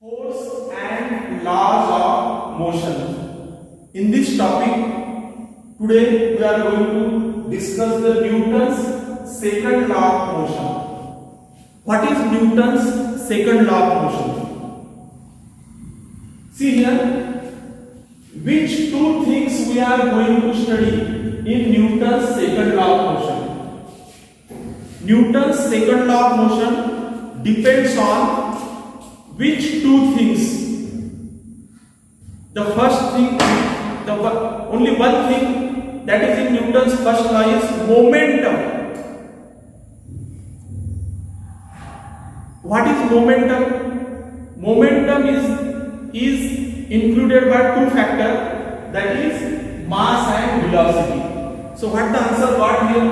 Force and laws of motion. In this topic, today we are going to discuss the Newton's second law of motion. What is Newton's second law of motion? See here, which two things we are going to study in Newton's second law of motion. Newton's second law of motion depends on which two things? The first thing, only one thing that is in Newton's first law is momentum. What is momentum? Momentum is included by two factors, that is mass and velocity. So what the answer got here?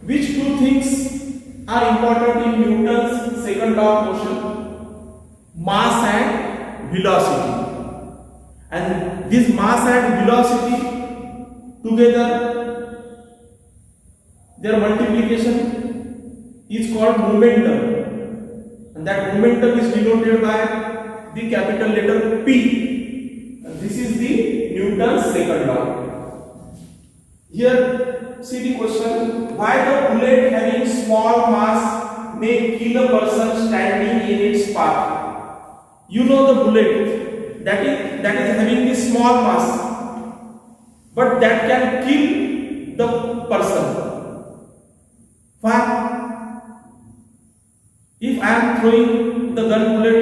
Which two things are important in Newton's second law of motion? Mass and velocity, and this mass and velocity together, their multiplication is called momentum, and that momentum is denoted by the capital letter P, and this is the Newton's second law. Here see the question: why the bullet having small mass may kill a person standing in its path? You know the bullet that is having the small mass, but that can kill the person. Why? If I am throwing the gun bullet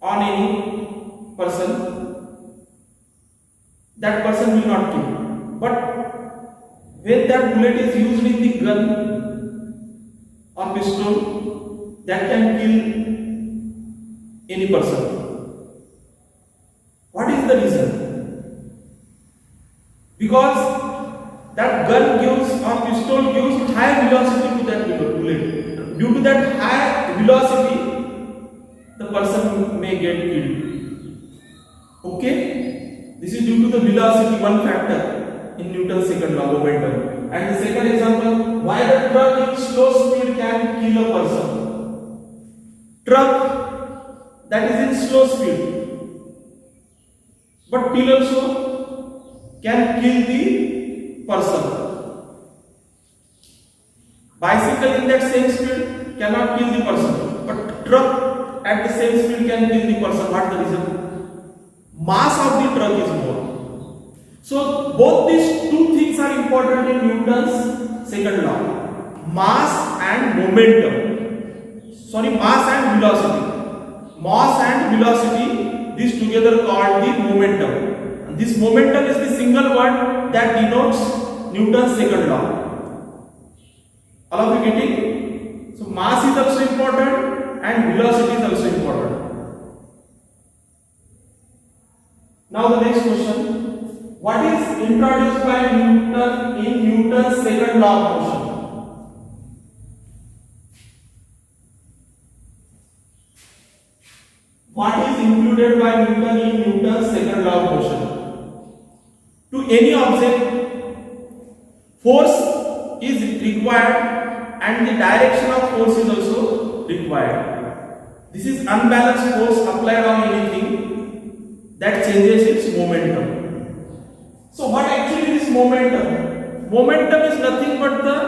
on any person, that person will not kill. But when that bullet is used in the gun or pistol, that can kill any person. What is the reason? Because that gun gives or pistol gives high velocity to that bullet. Due to that high velocity, the person may get killed. Okay? This is due to the velocity, one factor in Newton's second law, momentum. And the second example, why the truck in slow speed can kill a person? Truck that is in slow speed, but pill also can kill the person. Bicycle in that same speed cannot kill the person, but truck at the same speed can kill the person. What is the reason? Mass of the truck is more. So both these two things are important in Newton's second law: mass and momentum. Mass and velocity. Mass and velocity, these together called the momentum. And this momentum is the single word that denotes Newton's second law. All of you getting? So mass is also important and velocity is also important. Now the next question: what is introduced by Newton in Newton's second law of motion? What is included by Newton in Newton's second law of motion? To any object, force is required and the direction of force is also required. This is unbalanced force applied on anything that changes its momentum. So what actually is momentum? Momentum is nothing but the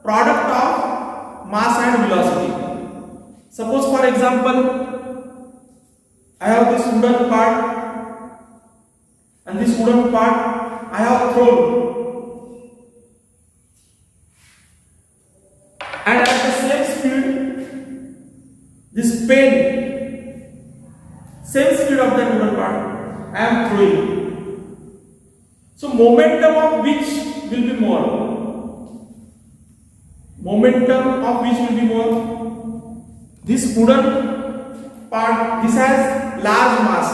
product of mass and velocity. Suppose for example, I have this wooden part, and this wooden part I have thrown, and at the same speed, this pen, same speed of that wooden part I am throwing. So momentum of which will be more? Momentum of which will be more? This wooden part, this has large mass,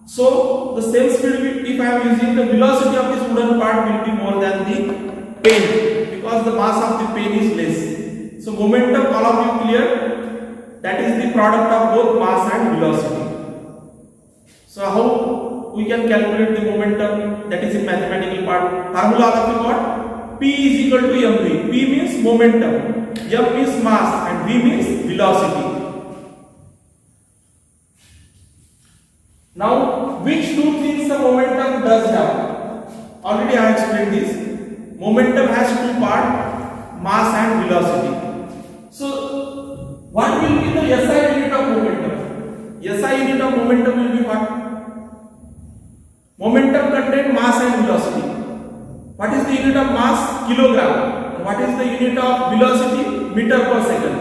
so the same speed, if I am using, the velocity of this wooden part will be more than the pen, because the mass of the pen is less. So momentum, all of you clear? That is the product of both mass and velocity. So how we can calculate the momentum? That is in mathematical part. Formula all of you got? P is equal to mv. P means momentum, m is mass, and v means velocity. Now, which two things the momentum does have? Already I explained this. Momentum has two parts, mass and velocity. So, what will be the SI unit of momentum? SI unit of momentum will be what? Momentum contains mass and velocity. What is the unit of mass? Kilogram. What is the unit of velocity? Meter per second.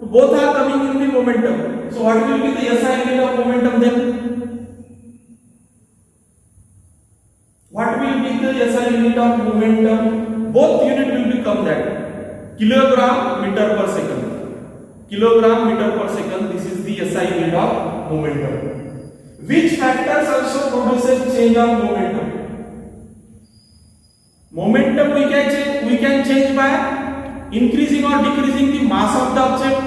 So both are coming in the momentum. So what will be the SI unit of momentum then? What will be the SI unit of momentum? Both unit will become that. Kilogram meter per second. Kilogram meter per second. This is the SI unit of momentum. Which factors also produces change of momentum? Momentum we can change by increasing or decreasing the mass of the object.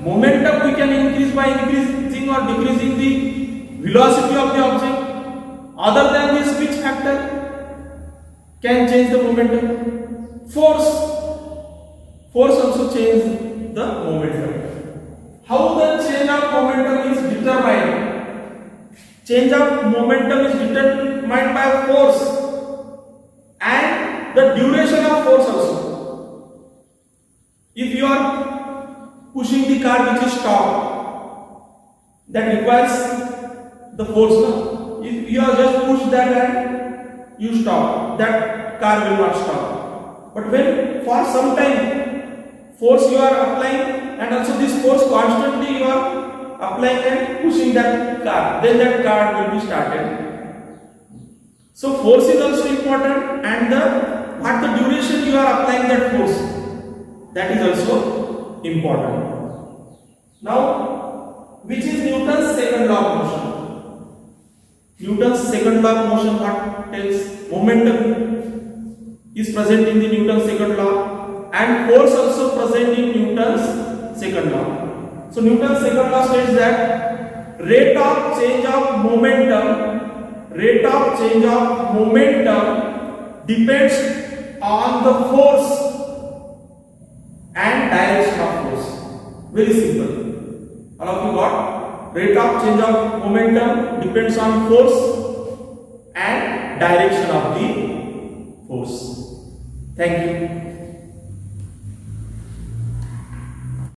Momentum we can increase by increasing or decreasing the velocity of the object. Other than this, which factor can change the momentum? Force. Force also changes the momentum. How the change of momentum is determined? Change of momentum is determined by force and the duration of force also. If you are pushing the car which is stopped, that requires the force. No? If you are just push that and you stop, that car will not stop. But when for some time force you are applying and also this force constantly you are applying and pushing that car, then that car will be started. So force is also important and what the duration you are applying that force, that is also important. Now, which is Newton's second law of motion? Newton's second law of motion what tells? Momentum is present in the Newton's second law and force also present in Newton's second law. So Newton's second law states that rate of change of momentum depends on the force and direction of force. Very simple. All of you got? Rate of change of momentum depends on force and direction of the force. Thank you.